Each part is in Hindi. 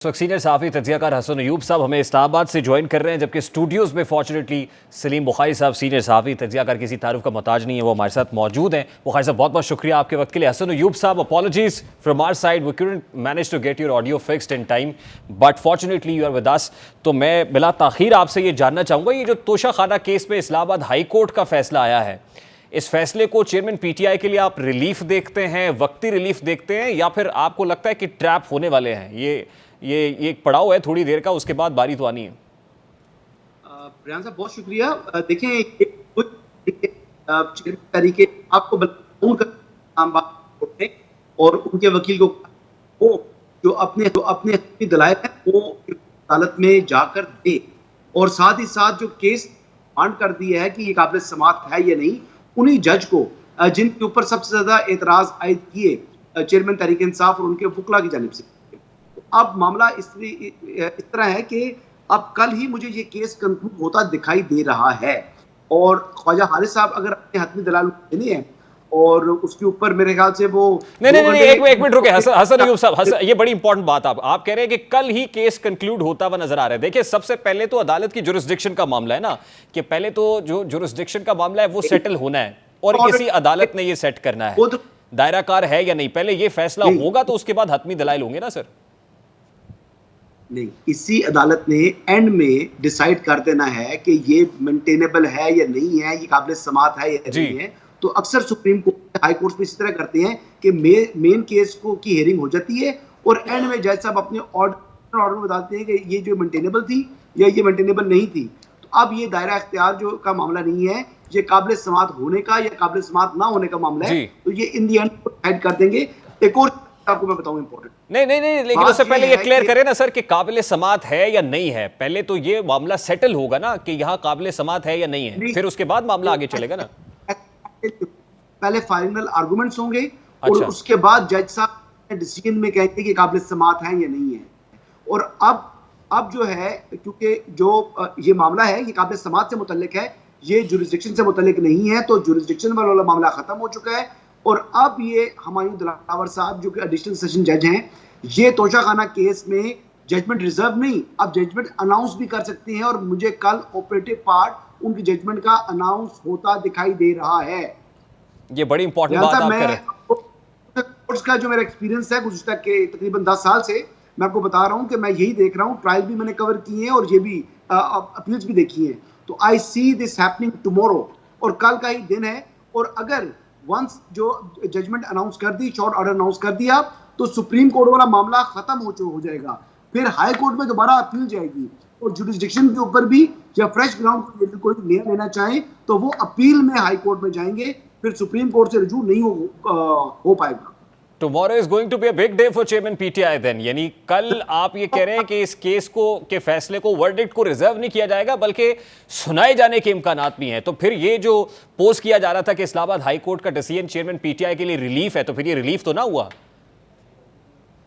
सीनियर सहाफ़ी तज्ज़ियाकार हसन अयूब साहब हमें इस्लामाबाद से ज्वाइन कर रहे हैं, जबकि स्टूडियोज़ में फॉर्चुनेटली सलीम बुखारी साहब सीनियर सहाफ़ी तज्ज़ियाकार किसी तारुफ का मोहताज नहीं है, वो हमारे साथ मौजूद हैं। बुखारी साहब बहुत बहुत शुक्रिया आपके वक्त के लिए। Hasan Ayub sahab, apologies from our side, we couldn't manage to get your audio fixed in time, but fortunately you are with us. तो मैं बिला ताख़ीर आपसे ये जानना चाहूँगा, ये जो तोशा खाना केस में इस्लामाबाद हाई कोर्ट का फैसला आया है, इस फैसले को चेयरमैन पीटीआई के लिए आप रिलीफ देखते हैं, वक्ती रिलीफ देखते हैं, या फिर आपको लगता है कि ट्रैप होने वाले हैं? ये एक पड़ाव है थोड़ी देर का, उसके बाद बारी तो आनी है। ब्रियान साहब बहुत शुक्रिया। देखें कुछ तरीके आपको और उनके वकील को वो जो अपने दलाइल है वो अदालत में जाकर दे, और साथ ही साथ जो केस मांड कर दिया है कि ये काबिल समाअत है या नहीं, उन्हीं जज को जिनके ऊपर सबसे ज्यादा एतराज आयद किए चेयरमैन तहरीक इंसाफ और उनके वकला की जानिब से, अब मामला इस तरह है कि अब कल ही मुझे ये केस कंक्लूड होता दिखाई दे रहा है, और ख्वाजा हारिस साहब अगर अपने हतमी दलाल देने हैं और उसके ऊपर मेरे ख्याल से वो नहीं एक मिनट रुके हसन अयूब साहब, ये बड़ी इंपॉर्टेंट बात आप कह रहे हैं कि कल ही केस कंक्लूड होता हुआ नजर आ रहा है। देखिए, सबसे पहले तो अदालत की जुरिस्डिक्शन का मामला है ना, कि पहले तो जो जुरिस्डिक्शन का मामला है वो सेटल होना है, और किसी अदालत ने ये सेट करना है दायरा कार है या नहीं। पहले ये फैसला होगा तो उसके बाद हतमी दलाइल होंगे ना सर। नहीं, इसी अदालत ने एंड में डिसाइड कर देना है कि ये मेंटेनेबल है या नहीं है, ये काबिल समाअत है या नहीं है। तो अक्सर सुप्रीम कोर्ट, हाई कोर्ट में इस तरह करते हैं कि मेन केस को की हियरिंग हो जाती है और एंड में जज साहब अपने ऑर्डर में बताते हैं कि ये जो मेंटेनेबल थी या ये मेंटेनेबल नहीं थी। तो अब ये दायरा इख्तियार जो का मामला नहीं है, ये काबिल समाअत होने का या काबिल समाअत ना होने का मामला है। तो ये इन दी एंड डिसाइड कर देंगे। एक और आपको मैं बताऊं इंपॉर्टेंट, नहीं, लेकिन उससे पहले ये क्लियर करें ना सर कि काबिल समाअत है या नहीं है। पहले तो ये मामला सेटल होगा ना कि यहाँ काबिल समाअत है या नहीं है, फिर उसके बाद मामला आगे चलेगा ना। पहले फाइनल आर्गुमेंट्स होंगे और उसके बाद जज साहब डिसीजन में कहते हैं कि काबिल समाअत है या नहीं है। और अब जो है, क्योंकि जो ये मामला है ये काबिल समाअत से मुतल्लिक है, ये जुरिस्डिक्शन से मुतल्लिक नहीं है, तो जुरिस्डिक्शन वाला मामला खत्म हो चुका है। और अब ये हुमायूं दिलावर साहब जो कि एडिशनल सेशन जज हैं, ये तोशा खाना केस में जजमेंट रिजर्व नहीं, अब जजमेंट अनाउंस भी कर सकते हैं, और मुझे कल ऑपरेटिव पार्ट उनकी जजमेंट का अनाउंस होता दिखाई दे रहा है। ये बड़ी इंपॉर्टेंट बात आप कर रहे हैं। कोर्ट्स का जो मेरा एक्सपीरियंस है गुज़िश्ता के तकरीबन 10 साल से, मैं आपको बता रहा हूं कि मैं यही देख रहा हूं, ट्रायल भी मैंने कवर किए हैं और ये भी अपील्स भी देखी हैं। तो I see this happening tomorrow, और कल का ही दिन है। और अगर वंस जो जजमेंट अनाउंस कर दी, शॉर्ट ऑर्डर अनाउंस कर दिया, तो सुप्रीम कोर्ट वाला मामला खत्म हो जाएगा। फिर हाई कोर्ट में दोबारा अपील जाएगी, और जुडिस्डिक्शन के ऊपर भी जब फ्रेश ग्राउंड कोई नया लेना चाहे तो वो अपील में हाई कोर्ट में जाएंगे, फिर सुप्रीम कोर्ट से रिजू नहीं हो पाएगा। Tomorrow is going to be a big day for Chairman PTI then, यानी कल आप ये कह रहे हैं कि इस केस को के फैसले को, वर्डिक्ट को रिजर्व नहीं किया जाएगा बल्कि सुनाए जाने के इम्कानात भी हैं। तो फिर ये जो पोस्ट किया जा रहा था कि इस्लामाबाद हाई कोर्ट का डिसीजन चेयरमैन पीटीआई के लिए रिलीफ है, तो फिर ये रिलीफ तो ना हुआ।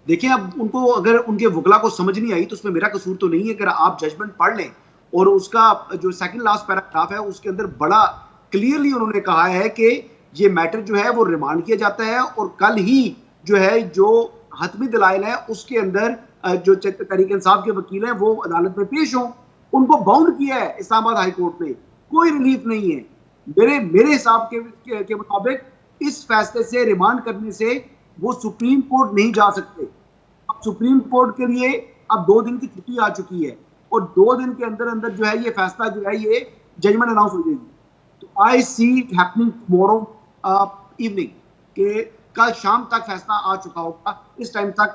देखिए, अब उनको अगर उनके वकला को समझ नहीं आई तो उसमें मेरा कसूर तो नहीं है। अगर आप जजमेंट पढ़ लें और उसका जो सेकंड लास्ट पैराग्राफ है उसके अंदर बड़ा क्लियरली उन्होंने कहा है कि ये मैटर जो है वो रिमांड किया जाता है, और कल ही जो है जो हतमी दलाइल है उसके अंदर जो तहरीक इंसाफ के वकील हैं वो अदालत में पेश हों। उनको बाउंड किया है इस्लामाबाद हाई कोर्ट ने, कोई रिलीफ नहीं है। मेरे हिसाब के मुताबिक इस फैसले से, रिमांड करने से वो सुप्रीम कोर्ट नहीं जा सकते। अब सुप्रीम कोर्ट के लिए अब 2 दिन की छुट्टी आ चुकी है, और 2 दिन के अंदर अंदर जो है ये फैसला जो है ये जजमेंट अनाउंस हो जाएगी। तो I see it happening tomorrow evening, के कल शाम तक फैसला आ चुका होगा, इस टाइम तक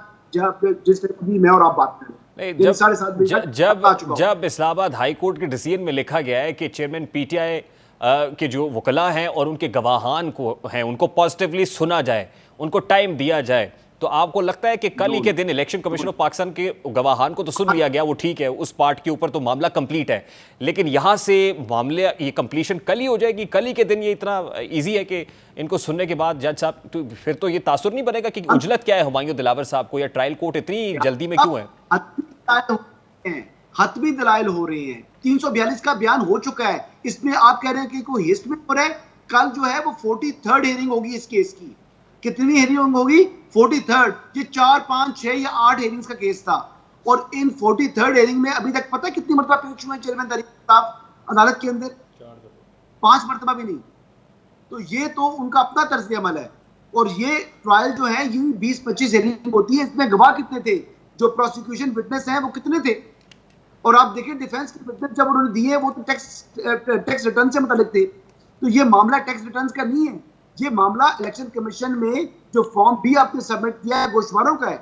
जिस टाइम मैं और आप बात कर रहे हैं। जब इस्लामाबाद हाई कोर्ट के डिसीजन में लिखा गया है कि चेयरमैन पीटीआई के जो वकला हैं और उनके गवाहान को हैं उनको पॉजिटिवली सुना जाए, उनको टाइम दिया जाए, तो आपको लगता है कि कल ही के दिन इलेक्शन कमीशन ऑफ पाकिस्तान के गवाहान को तो सुन लिया गया, वो ठीक है, उस पार्ट के ऊपर तो मामला कंप्लीट है, लेकिन यहाँ से मामले ये कंप्लीशन कल ही हो जाएगी? कल ही के दिन ये इतना इजी है कि इनको सुनने के बाद जज साहब, तो फिर तो ये तासुर नहीं बनेगा कि उजलत क्या है हुमायूं दिलावर साहब को, या ट्रायल कोर्ट इतनी जल्दी में क्यों है? हतमी दलाइल हो रहे हैं, 342 का बयान हो चुका है, इसमें आप कह रहे हैं कि कोई हिस्ट में हो रहा है। कल जो है वो 43rd हियरिंग होगी इस केस की। कितनी हियरिंग होगी? 43rd। ये 4, 5, 6 या 8 हियरिंग्स का केस था, और इन 43rd हेयरिंग में अभी तक पता है कितनी मरतबा पेश हुए चेयरमैन तरीके साहब अदालत के अंदर? 5 मरतबा भी नहीं। तो ये तो उनका अपना तर्ज अमल है। और ये ट्रायल जो है ये 20-25 हेयरिंग होती है, इसमें गवाह कितने थे, जो प्रोसिक्यूशन विटनेस हैं वो कितने थे? और आप देखिए डिफेंस के विटनेस जब उन्होंने दिए वो तो टैक्स रिटर्न से मुतालिक थे। तो ये मामला टैक्स रिटर्न का नहीं है, ये मामला इलेक्शन कमीशन में जो फॉर्म भी आपने सबमिट किया है गोशवारों का है।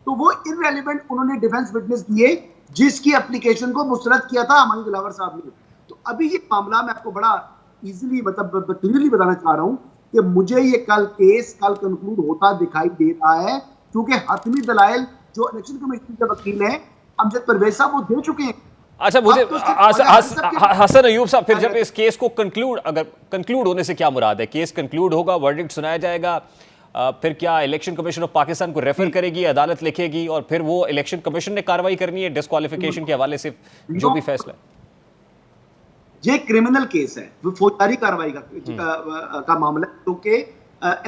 तो वो इररेलेवेंट उन्होंने डिफेंस विटनेस दिए जिसकी एप्लीकेशन को मुस्तरद किया था हमारी दिलावर साहब ने। तो अभी ये मामला मैं आपको बड़ा इजीली मतलब क्लियरली बताना चाह रहा हूं कि मुझे ये केस कल कंक्लूड होता दिखाई दे रहा है, क्योंकि हतमी दलाइल जो इलेक्शन कमीशन के वकील हैं अमजद परवेज साहब वो दे चुके हैं। अच्छा, मुझे अब तो हसन अयूब साहब, फिर जब इस केस को कंक्लूड होने से क्या मुराद है? केस कंक्लूड होगा, वर्डिक्ट सुनाया जाएगा, फिर क्या इलेक्शन कमीशन ऑफ पाकिस्तान को रेफर करेगी, अदालत लिखेगी और फिर वो इलेक्शन कमीशन ने कार्रवाई करनी है डिस्क्वालिफिकेशन के हवाले से जो भी फैसला? ये क्रिमिनल केस है, वो फौजदारी कार्रवाई का मामला है, क्योंकि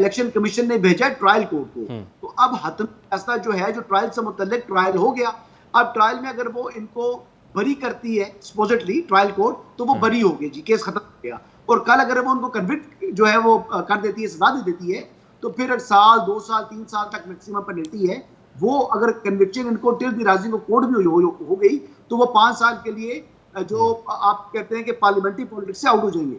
इलेक्शन कमीशन ने भेजा ट्रायल कोर्ट को। तो अब हतमी फैसला जो है, जो ट्रायल से मुतल्लिक ट्रायल हो गया, अब ट्रायल में अगर वो इनको बरी करती है सपोजिटली ट्रायल कोर्ट, तो वो बरी हो गई जी, केस खत्म हो गया। और कल अगर वो उनको कन्विक्ट जो है वो कर देती है, सजा दे देती है, तो फिर साल 2 साल 3 साल तक मैक्सिमम पेनल्टी है। वो अगर कन्विक्शन इनको till the rising of court भी हो गई तो वो 5 साल के लिए जो आप कहते हैं कि पार्लियामेंट्री पॉलिटिक्स से आउट हो जाएंगे।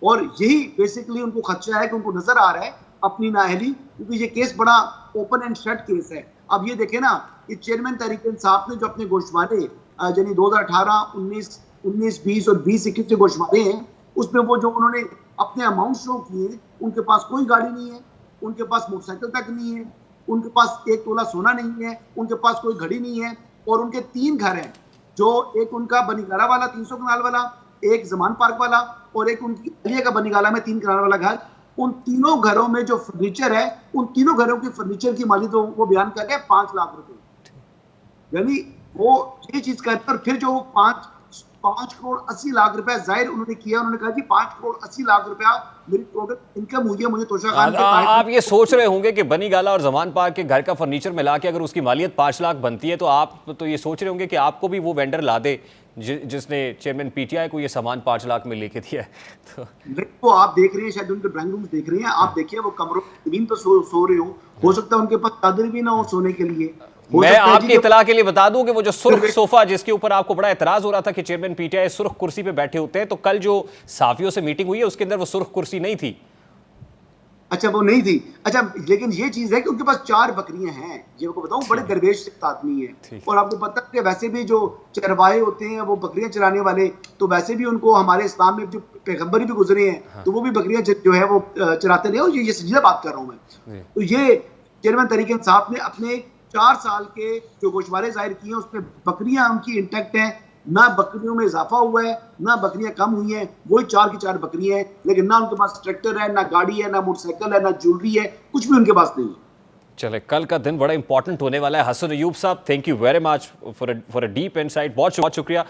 और यही बेसिकली उनको खदशा है कि उनको नजर आ रहा है अपनी नाअहली, क्योंकि ये केस बड़ा ओपन एंड शट केस है। अब ये देखें ना, ये चेयरमैन तहरीक इंसाफ ने जो अपने गोशवारे यानी 2018, 19, 20 और 20-21 के गोशवारे हैं, उसमें वो जो उन्होंने अपने अमाउंट शो किए, उनके पास कोई गाड़ी नहीं है, उनके पास मोटरसाइकिल तक नहीं है, उनके पास 1 तोला सोना नहीं है, उनके पास कोई घड़ी नहीं है, और उनके 3 घर हैं, जो एक उनका बनीगाला वाला 300 कनाल वाला, एक जमान पार्क वाला और एक उनकी अलिया का बनीगाला में 3 कनाल वाला घर। उन तीनों घरों में जो फर्नीचर है, उन तीनों घरों की फर्नीचर की माली तो वो बयान कर रहे हैं 5 लाख रुपए। यानी वो ये चीज करते, और फिर जो 5 करोड़ 80 लाख रुपया जाहिर उन्होंने किया, उन्होंने कहा जी 5 करोड़ 80 लाख रुपया मेरी टोटल इनकम हुई है, मुझे तोशा खान के आप ये सोच रहे होंगे कि बनीगाला और जमान पार्क के घर का फर्नीचर मिला के अगर उसकी मालियत 5 लाख बनती है, तो आप तो ये सोच रहे होंगे कि आपको भी वो वेंडर ला दे जिसने चेयरमैन पीटीआई को ये सामान 5 लाख में लेके दिया है। तो वो आप देख रहे हैं, शायद उनके ड्राइंग रूम देख रहे हैं, आप देखिए वो कमरों में तो सो रहे हो सकता है उनके पास चादर भी ना हो सोने के लिए। मैं आपकी इतला के लिए बता दूं कि वो जो सुर्ख सोफा जिसके ऊपर आपको बड़ा एतराज हो रहा था कि चेयरमैन पीटीआई सुर्ख कुर्सी पे बैठे होते हैं, तो कल जो साफियों से मीटिंग हुई है उसके अंदर वो सुर्ख कुर्सी नहीं थी। अच्छा, वो नहीं थी। अच्छा, लेकिन ये चीज है कि उनके पास 4 बकरियां हैं, ये आपको बताऊं, बड़े दरवेश आदमी है। और आपको पता है कि वैसे भी जो चरवाहे होते हैं वो बकरियां चराने वाले, तो वैसे भी उनको हमारे इस्लाम में जो पैगंबर भी गुजरे हैं, हाँ। तो वो भी बकरियां जो है वो चराते रहे। और ये संजीदा बात कर रहा हूं मैं। तो ये चेयरमैन तहरीक इंसाफ ने अपने 4 साल के जो गोशवारे जाहिर किए हैं, उसमें बकरियां उनकी इंटैक्ट हैं, ना बकरियों में इजाफा हुआ है, ना बकरियां कम हुई हैं, वही 4 की 4 बकरियां हैं। लेकिन ना उनके पास ट्रैक्टर है, ना गाड़ी है, ना मोटरसाइकिल है, ना ज्वेलरी है, कुछ भी उनके पास नहीं है। चले, कल का दिन बड़ा इंपॉर्टेंट होने वाला है। हसन अयूब साहब, thank you very much for a deep insight. बहुत शुक्रिया।